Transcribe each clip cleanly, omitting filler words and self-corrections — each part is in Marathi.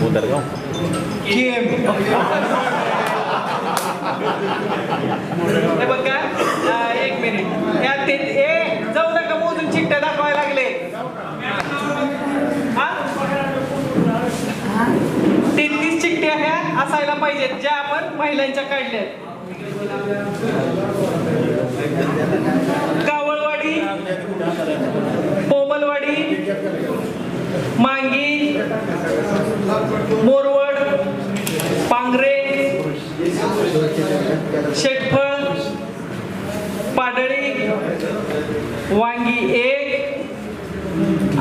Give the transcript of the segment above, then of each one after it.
उदरगाव हे बघा एक मिनिट जाऊ नका मोजून चिठ्ठ्या दाखवायला लागले 33 चिठ्ठ्या ह्या असायला पाहिजेत ज्या आपण महिलांच्या काढल्यात. कावळवाडी, पोमलवाडी, मांगी, मोरवड, पांगरे, शेटफळ, पाडळी, वांगी 1,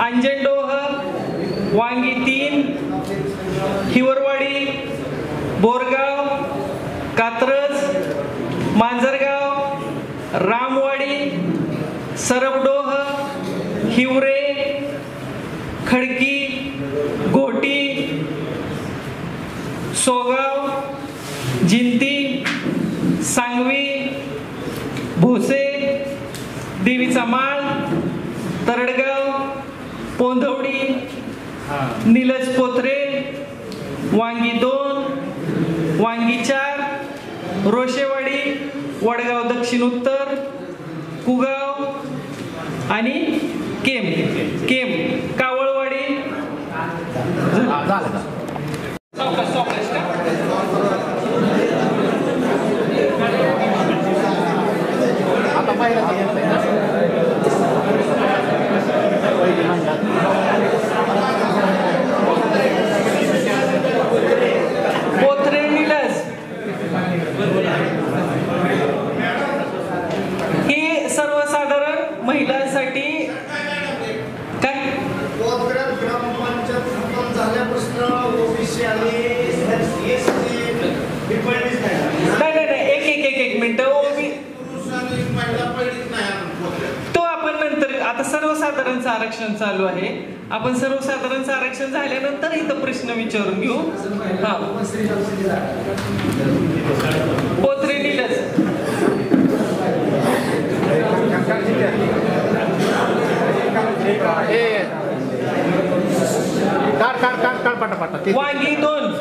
अंजनडोह, वांगी 3, हिवरवाडी, बोरगाव, कात्रज, मांजरगाव, रामवाडी, सरबडोह, हिवरे, खडकी, घोटी, सोगाव, जिंती, सांगवी, भोसे, देवीचा माळ, तरडगाव, पोंधवडी, निलज पोथरे, वांगी 2, वांगी 4, रोशेवाडी, वडगाव दक्षिण उत्तर, कुगाव आणि केम. कावळवाडी पोथरे, निलज ही सर्वसाधारण महिलांसाठी काय नाही एक मिनिट तो आपण नंतर आता सर्वसाधारणचं आरक्षण चालू आहे. आपण सर्वसाधारणचं आरक्षण झाल्यानंतर इथं प्रश्न विचारून घेऊ. हा पोथरे, निलज वांगी 2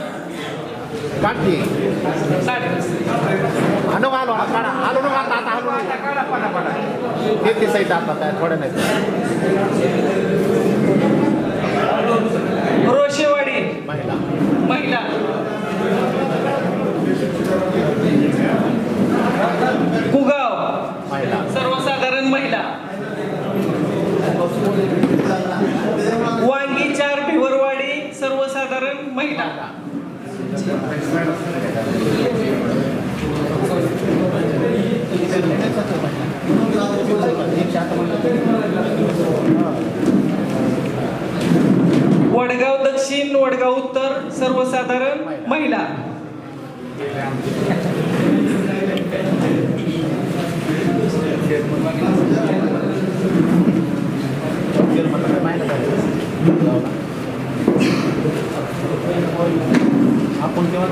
काढते आलो आलो काढा आलो ना आता आलो ते साईड आता थोड्या नाही. रोशेवाडी महिला कुगाव सर्वसाधारण महिला. वांगी 4 भिवरवाडी सर्वसाधारण महिला. वडगाव दक्षिण, वडगाव उत्तर सर्वसाधारण महिला. आपण केव्हा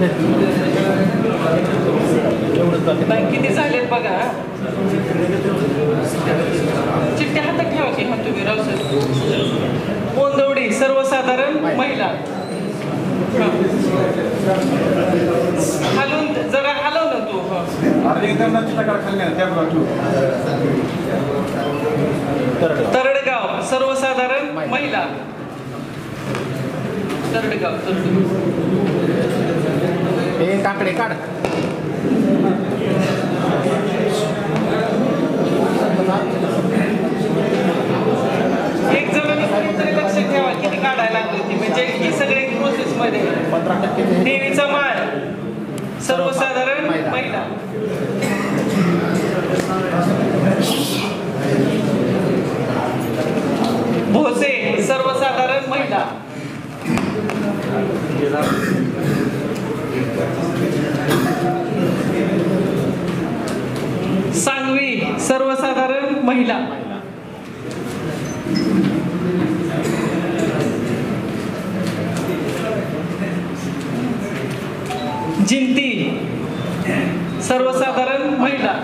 किती झालेत बघा. चिठ्ठ्या हातात ठेवा की हा तुम्ही रावसाहेब. पोंधवडी सर्वसाधारण महिला. हलून जरा हलव ना तू. तरडगाव सर्वसाधारण महिला. तरडगाव काकडे काढ एक जणांनी कोणीतरी लक्ष ठेवा किती काढायला लागली होती म्हणजे ही सगळी प्रोसेस मध्ये. देवीचा माळ सर्वसाधारण महिला. भोसे सर्वसाधारण महिला. सांगवी सर्वसाधारण महिला. जिंती सर्वसाधारण महिला.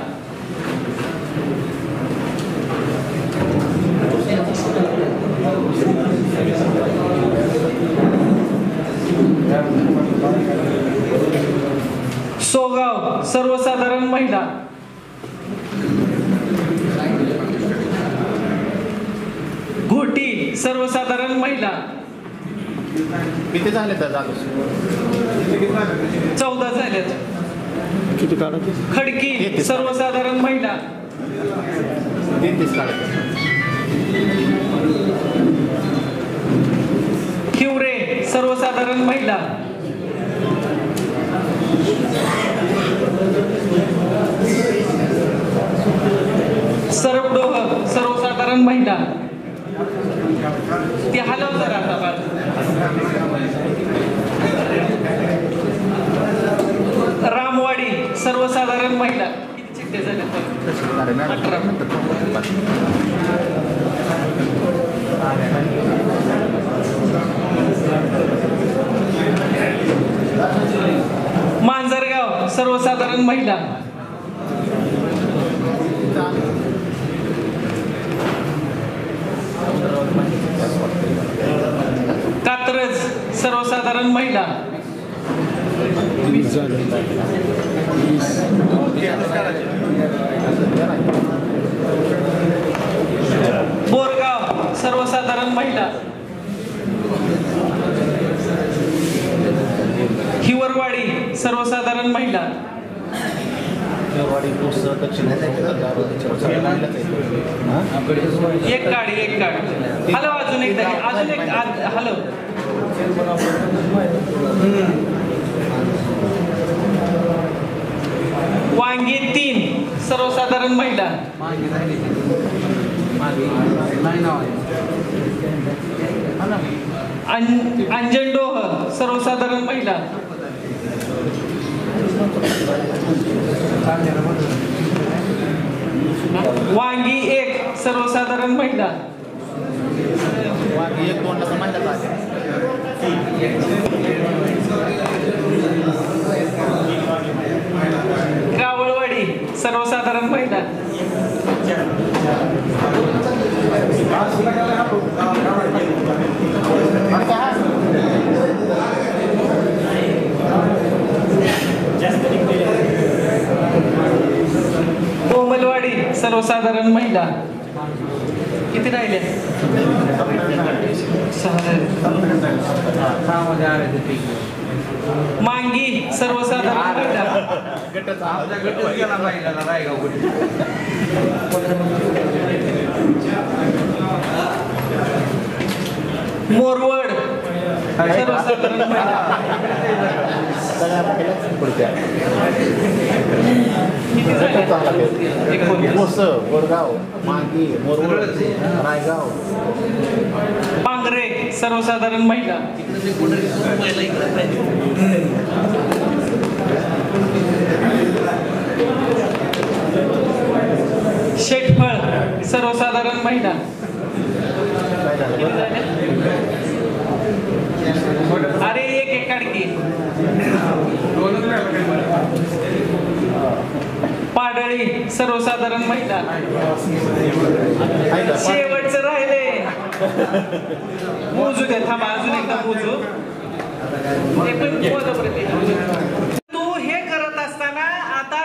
सोगाव सर्वसाधारण महिला. घोटी सर्वसाधारण महिला. किती झाले तर जातो 14 झाल्यात. किती काढायचे? खडकी सर्वसाधारण महिला. 33 काढायचे. हिवरे सर्वसाधारण महिला. सरपडोह सर्वसाधारण महिला. ते हलव जरा आता बाळ. रामवाडी सर्वसाधारण महिला. किती चिठ्ठ्या झाल्या? 18. मांजरगाव सर्वसाधारण महिला. कात्रज सर्वसाधारण महिला. बोरगाव सर्वसाधारण महिला. हिवरवाडी सर्वसाधारण महिला. एक गाडी हॅलो. अजून एक हॅलो. वांगी 3 सर्वसाधारण महिला. अंजनडोह सर्वसाधारण महिला. वांगी 1 सर्वसाधारण महिला. वांगी 1 2 महिला. कावळवाडी सर्वसाधारण महिला. कोमलवाडी सर्वसाधारण महिला. किती राहिले? 6. मांगी सर्वसाधारण महिला. मोरवड सर्वसाधारण महिला. बोरगाव, मांगी, मोरवड, रायगाव. पांगरे सर्वसाधारण महिला. शेटफळ सर्वसाधारण महिला. अरे एक काढकी. पाडळी सर्वसाधारण महिला. शेवटचं राहिले. मोजू द्या, थांबा अजून एकदा मोजू. तू हे करत असताना आता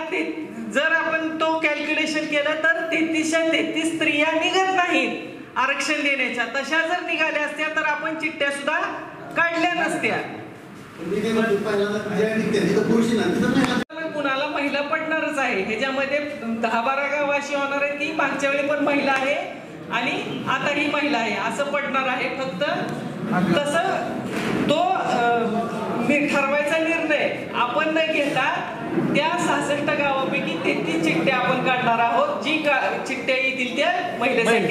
जर आपण तो कॅल्क्युलेशन केलं तर 33 स्त्रिया निघत नाहीत आरक्षण देण्याच्या. तशा जर निघाल्या असत्या तर आपण चिठ्ठ्या सुद्धा काढल्या नसत्या. कुणाला महिला पडणारच आहे. ह्याच्यामध्ये 10-12 गावाशी होणार आहे. ती मागच्या वेळी पण महिला आहे आणि आता ही महिला आहे असं पडणार आहे. फक्त तसं तो ठरवायचा निर्णय आपण न घेता त्या 66 गावापैकी 33 चिठ्ठ्या आपण काढणार आहोत. जी चिठ्ठ्या येतील त्या महिलेसाठी.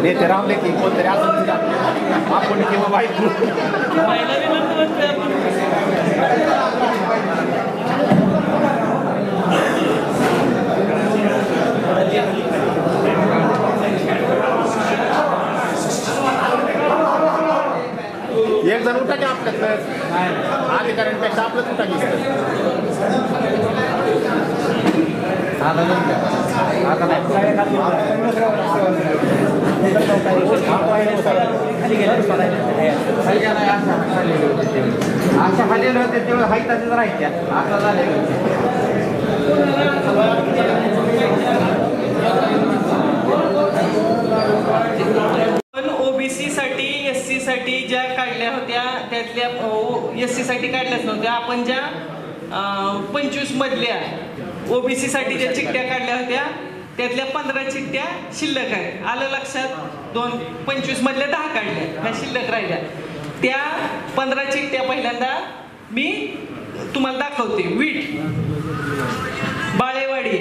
नेते रामले की कोणतरी असं आपण किंवा बायको ते आपल्यातलं अधिकाऱ्यांपेक्षा आपलं कुठं अशा खाल्लेलं होते तेव्हा हाईट राहायच्या आता झाले ओबीसी साठी एससी साठी ज्या काढल्या होत्या त्यातल्या एससी साठी काढल्याच नव्हत्या. आपण ज्या 25 मधल्या ओबीसी साठी ज्या चिठ्ठ्या काढल्या होत्या त्यातल्या 15 चिठ्ठ्या शिल्लक आहेत. आलं लक्षात? 25 मधल्या 10 काढल्या, ह्या शिल्लक राहिल्या. त्या 15 चिठ्ठ्या पहिल्यांदा मी तुम्हाला दाखवते. वीट, बाळेवाडी,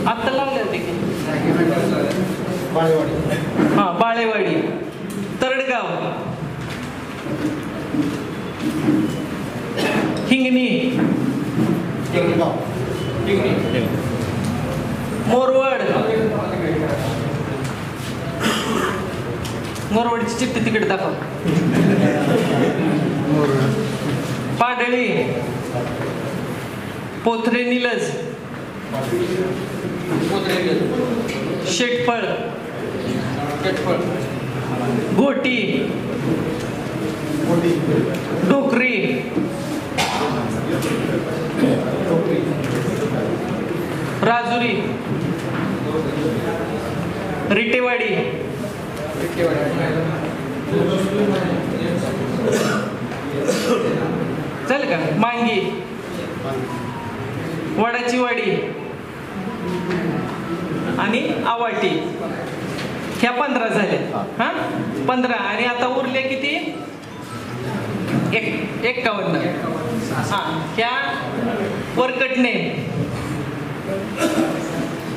आत्ता लावले होते की हा बाळेवाडी, तरडगाव, हिंगणी, मोरवड, मोरवडची चिठ्ठी तिकडे दाखव. पाडळी, पोथरे निलज, शेटफळ, घोटी, डोकरी, राजुरी, रिटेवाडी, चालेल का, मांगी, वडाची वाडी आणि आवाटी. ह्या 15 झाल्या. हा 15 आणि आता उरले किती? 51. हा ह्या वरकटणे,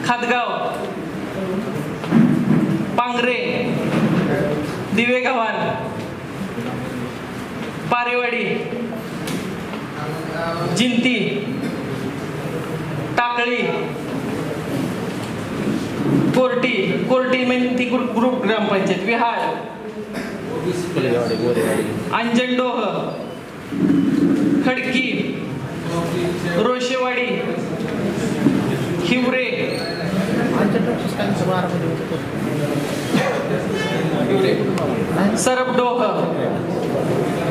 खातगाव, पांगरे, दिवेगावान, पारेवाडी, जिंती, टाकळी, कोर्टी, कोर्टी म्हणजे ती ग्रुप ग्रामपंचायत, विहार, अंजनडोह, खडकी, रोशेवाडी, हिवरे, सरबडोह,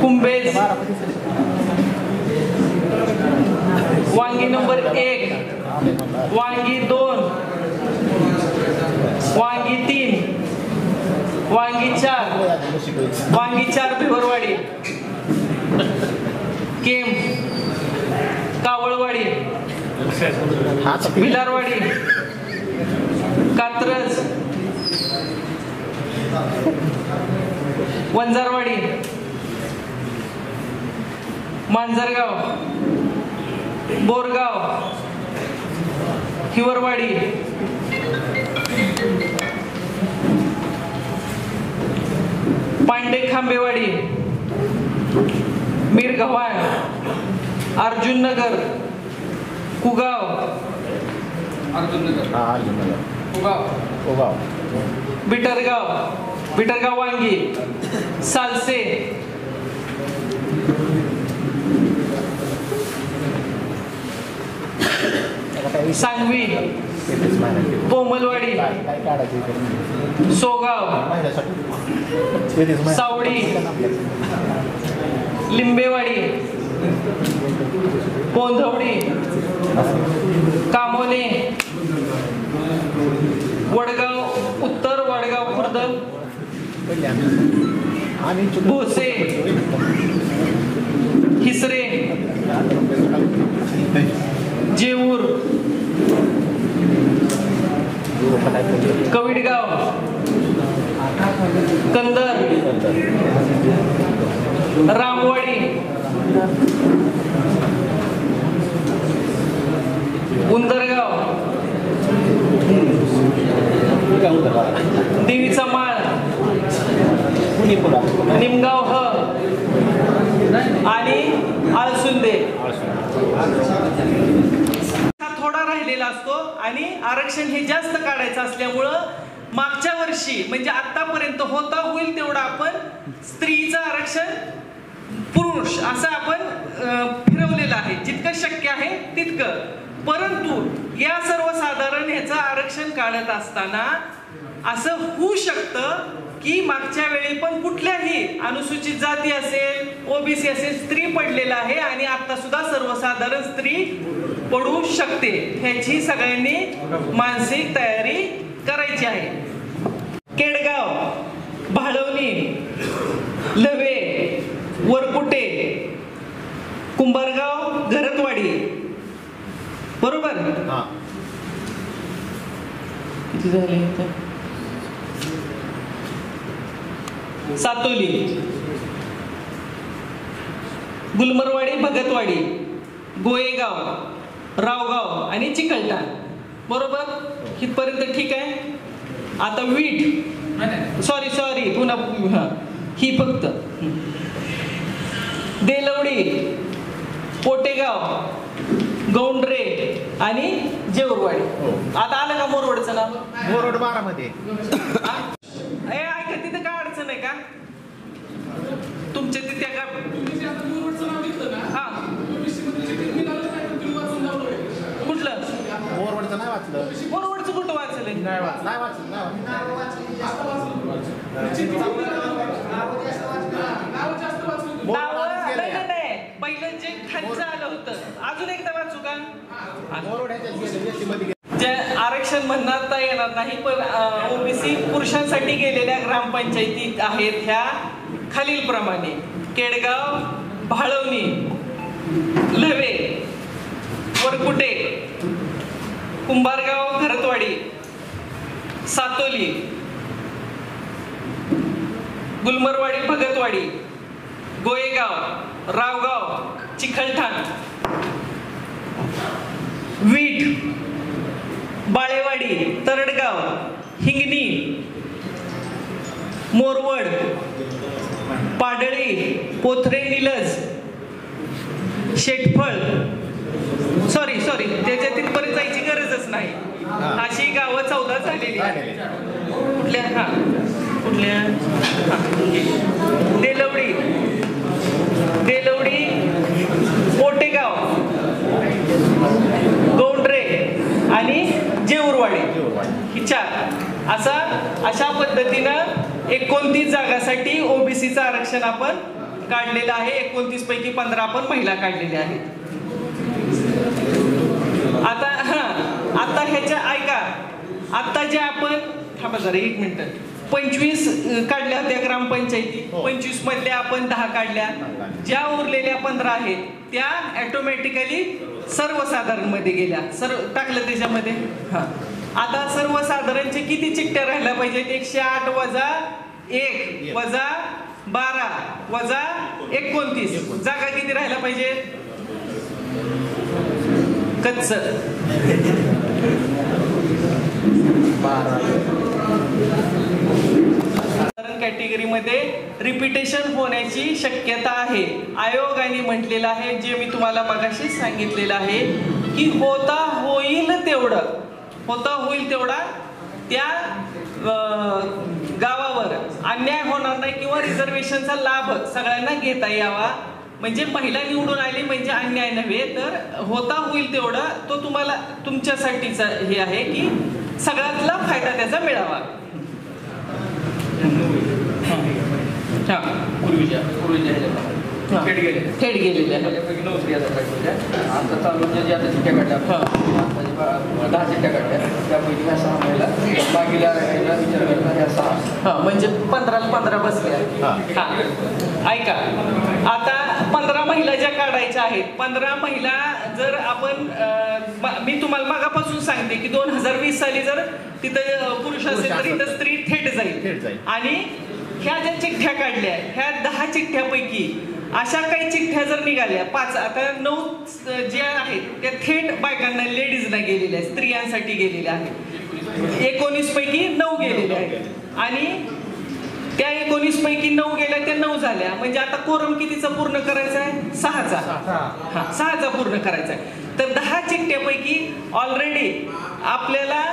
कुंभेज, वांगी नंबर 1, वांगी 2, वांगी 3, वांगी 4, वांगी 4 भिवरवाडी, केम, कावळवाडी, भिलारवाडी, कात्रज, वंजारवाडी, मांजरगाव, बोरगाव, हिवरवाडी, पांडे खांबेवाडी, मिरगव्हाण, अर्जुननगर, कुगाव, बिटरगाव, बिटरगाव वांगी, सालसे, सांगवी, कोमलवाडी, सोगाव, सावडी, लिंबेवाडी, पोंधवडी, कामोने, वडगाव उत्तर, वडगाव खुर्द, भोसे, हिसरे, जेऊर, कविडगाव, कंदर, रामवाडी, उंदरगाव, देवीचा माळ, निमगाव ह आणि आळसुंदे. थोडा राहिलेला असतो आणि आरक्षण हे जास्त काढायचं असल्यामुळं मागच्या वर्षी म्हणजे आतापर्यंत होता होईल तेवढं आपण स्त्रीचं आरक्षण पुरुष असं आपण फिरवलेलं आहे, जितकं शक्य आहे तितकं. परंतु या सर्वसाधारण ह्याचं आरक्षण काढत असताना असं होऊ शकतं की मागच्या वेळी पण कुठल्याही अनुसूचित जाती असेल, ओबीसी असेल, स्त्री पडलेला आहे आणि आता सुद्धा सर्वसाधारण स्त्री पडू शकते. ह्याची सगळ्यांनी मानसिक तयारी करायची आहे. केडगाव, भाळवणी, लवे, वरकुटे, कुंभारगाव, घरतवाडी, बरोबर? किती झाले? सातोली, गुलमरवाडी, भगतवाडी, गोयेगाव, रावगाव आणि चिकलठाण, बरोबर? इथपर्यंत ठीक आहे. आता वीट, सॉरी पुन्हा ही फक्त देलवडी, पोटेगाव, गौंडरे आणि जेऊरवाडी. आता आलं का मोरवडचं नाव? मोरवड बारामध्ये. ऐका, तिथं काय अडचण आहे का तुमच्या तिथे? का कुठलं मोरवडचं नाही वाचलं? मोरवडचं कुठं वाचलं? नाही वाचलं. पहिलं जे खालचं आलं होतं, अजून एकदा वाचू का? मोरवड जे आरक्षण म्हणता येणार नाही, पण ओबीसी पुरुषांसाठी गेलेल्या ग्रामपंचायती आहेत ह्या खालील प्रमाणे: केडगाव, भाळवणी, लवे, वरकुटे, कुंभारगाव, घरतवाडी, सातोली, गुलमरवाडी, भगतवाडी, गोयेगाव, रावगाव, चिखलठाण, वीट, बाळेवाडी, तरडगाव, हिंगणी, मोरवड, पाडळी, पोथरे, निलज, शेटफळ, सॉरी त्याच्या तिथपर्यंत जायची गरजच नाही. अशी गावं 14 झालेली आहेत. कुठल्या? देलवडी, पोटेगाव, गौंडरे आणि जेऊरवाडी, ही 4. अशा पद्धतीनं 29 जागासाठी ओबीसीचं आरक्षण आपण काढलेलं आहे. 29 पैकी 15 आपण महिला काढलेल्या आहेत. आता ह्याच्या ऐका, आता जे आपण थांबा जरा 1 मिनिट, 25 काढल्या होत्या ग्रामपंचायती, 25 मधल्या आपण 10 काढल्या. ज्या उरलेल्या 15 आहेत त्या ऑटोमॅटिकली सर्वसाधारण मध्ये गेल्या. टाकलं त्याच्यामध्ये. आता सर्वसाधारणचे किती चिठ्ठ्या राहिल्या पाहिजेत? 108 वजा 1 वजा 12 वजा 29 जागा किती राहिल्या पाहिजेत? कच्च कॅटेगरीमध्ये रिपिटेशन होण्याची शक्यता आहे. आयोगाने म्हटलेलं आहे, जे मी तुम्हाला मगाशी सांगितलेलं आहे, की होता होईल तेवढा त्या गावावर अन्याय होणार नाही किंवा रिझर्वेशनचा लाभ सगळ्यांना घेता यावा. म्हणजे महिला निवडून आली म्हणजे अन्याय नव्हे, तर होता होईल तेवढं तो तुम्हाला तुमच्यासाठीचा हे आहे की सगळ्यातला फायदा त्याचा मिळावा. थेट गेलेल्या आता चालू जे आता चिठ्ठ्या काढल्या 10 चिठ्ठ्या काढल्या, त्यापैकी ह्या 6 महिला मागीला विचार करता ह्या 6 म्हणजे 15 बसल्या. ऐका, आता 15 महिला ज्या काढायच्या आहेत, 15 महिला जर आपण मी तुम्हाला मागापासून सांगते की 2020 साली जर तिथं पुरुष असेल तर इथं स्त्री थेट जाईल. आणि ह्या ज्या चिठ्ठ्या काढल्या ह्या 10 चिठ्ठ्यापैकी अशा काही चिठ्ठ्या जर निघाल्या 5, आता 9 ज्या आहेत त्या थेट बायकांना लेडीजला गेलेल्या आहेत, स्त्रियांसाठी गेलेल्या आहेत. 19 पैकी 9 गेलेल्या आहेत. आणि त्या 19 पैकी 9 गेल्या, त्या 9 झाल्या. म्हणजे आता कोरम कितीचा पूर्ण करायचा आहे? 6चा. हा, 6चा पूर्ण करायचा आहे. तर 10 चिठ्ठ्यापैकी ऑलरेडी आपल्याला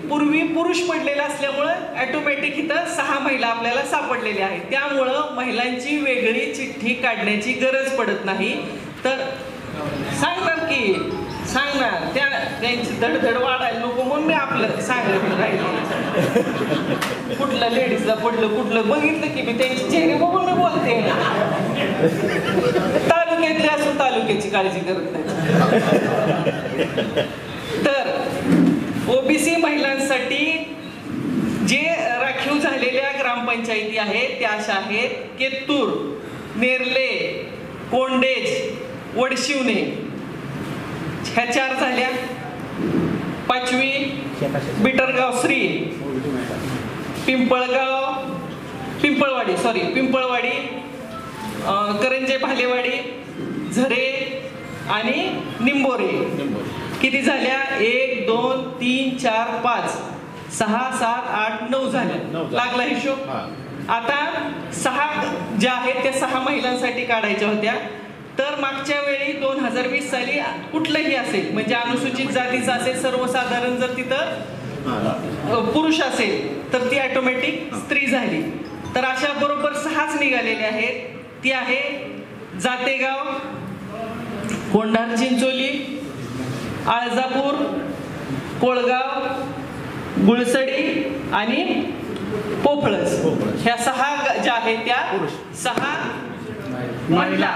पूर्वी पुरुष पडलेला असल्यामुळं ऑटोमॅटिक इथं 6 महिला आपल्याला सापडलेल्या आहेत. त्यामुळं महिलांची वेगळी चिठ्ठी काढण्याची गरज पडत नाही. तर सांगणार की सांगणार त्यांची धडधड वाढायला नको म्हणून मी आपलं सांगत राहिले. कुठलं लेडीजला पडलं, कुठलं बघितलं की मी त्यांची चेहरे बघून मी बोलते. तालुक्यातले असून तालुक्याची काळजी करत नाही. तर ओबीसी महिलांसाठी जे राखीव झालेल्या ग्रामपंचायती आहेत त्या अशा आहेत: केतूर, नेरले, कोंडेज, वडशिवणे, ह्या 4 झाल्या. 5वी बिटरगाव श्री, पिंपळवाडी, करंजे भालेवाडी, झरे आणि निंबोरे. किती झाल्या? 1 2 3 4 5 6 7 8 9 झाल्या. लागला हिशोब. आता 6 ज्या आहेत त्या 6 महिलांसाठी काढायच्या होत्या. तर मागच्या वेळी 2020 साली कुठलंही असेल, म्हणजे अनुसूचित जातीचं असेल, सर्वसाधारण जर तिथं पुरुष असेल तर ती ऑटोमॅटिक स्त्री झाली. तर अशा बरोबर 6च निघालेल्या आहेत. ती आहे जातेगाव, कोंढार चिंचोली, आळजापूर, कोळगाव, गुळसडी आणि पोफळस. ह्या 6 ज्या आहेत त्या 6 महिला.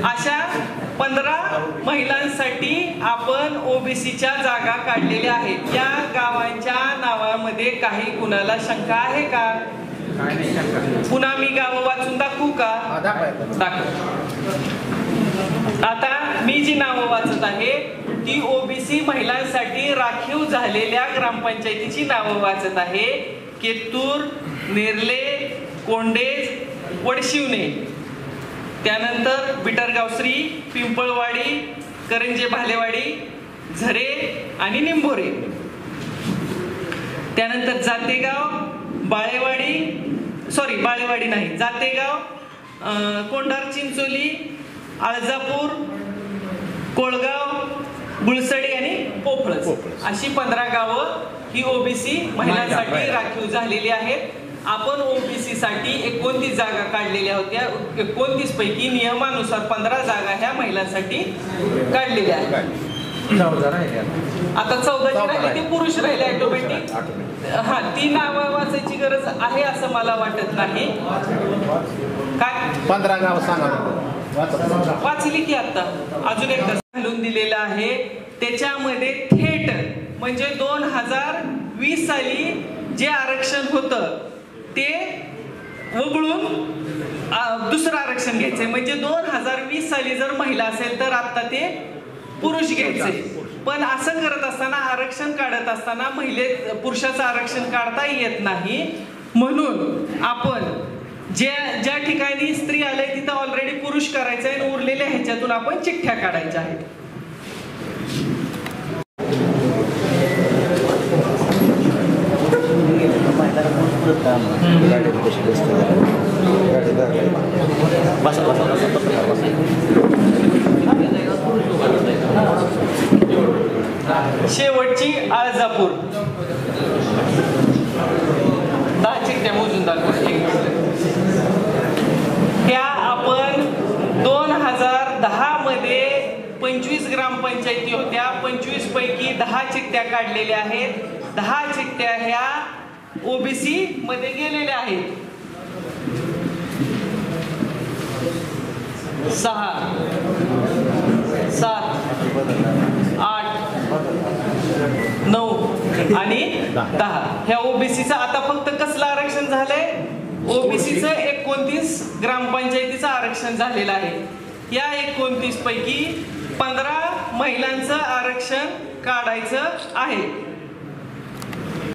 अशा 15 महिलांसाठी आपण ओबीसीच्या जागा काढलेल्या आहेत. या गावांच्या नावामध्ये काही कुणाला शंका आहे का? पुन्हा मी गावं वाचून दाखवू का? दाखव. आता मी जी नावं वाचत आहे ती ओबीसी महिलांसाठी राखीव झालेल्या ग्रामपंचायतीची नावं वाचत आहे. केतूर, नेरले, कोंडेज, वडशिवणे, त्यानंतर बिटरगावश्री, पिंपळवाडी, करंजे भालेवाडी, झरे आणि निंबोरे. त्यानंतर जातेगाव, बाळेवाडी नाही, जातेगाव, कोंढार चिंचोली, आळजापूर, कोळगाव, गुळसडी आणि पोफळस. अशी 15 गावं ही ओबीसी महिलांसाठी राखीव झालेली आहेत. आपण ओबीसी साठी 29 जागा काढलेल्या होत्या. 29 पैकी नियमानुसार 15 जागा ह्या महिलांसाठी काढलेल्या आहेत. आता 14 राहिले ते पुरुष राहिले ऑटोमॅटिक. हा, ती नावं वाचायची गरज आहे असं मला वाटत नाही. काय 15 गाव सांगा वाचली की आता अजून एकदा घालून दिलेलं आहे. त्याच्यामध्ये थेट म्हणजे 2020 साली जे आरक्षण होतं ते वगळून दुसरं आरक्षण घ्यायचंय. म्हणजे 2020 साली जर महिला असेल तर आता ते पुरुष घ्यायचे. पण असं करत असताना, आरक्षण काढत असताना पुरुषाचं आरक्षण काढता येत नाही. म्हणून आपण ज्या ठिकाणी स्त्री आले तिथं ऑलरेडी पुरुष करायचंय आणि उरलेल्या ह्याच्यातून आपण चिठ्ठ्या काढायच्या आहेत. शेवटची आळजापूर. 10 चिठ्ठ्या मोजून दाखवल्या. त्या आपण 2010 मध्ये 25 ग्रामपंचायती होत्या. 25 पैकी 10 चिठ्ठ्या काढलेल्या आहेत. 10 चिठ्ठ्या ह्या ओबीसी मध्ये गेलेल्या आहेत. 6 7 8 9 आणि 10 ह्या ओबीसीचं. आता फक्त कसलं आरक्षण झालंय? ओबीसीचं 29 ग्रामपंचायतीचं आरक्षण झालेलं आहे. या 29 पैकी 15 महिलांचं आरक्षण काढायचं आहे.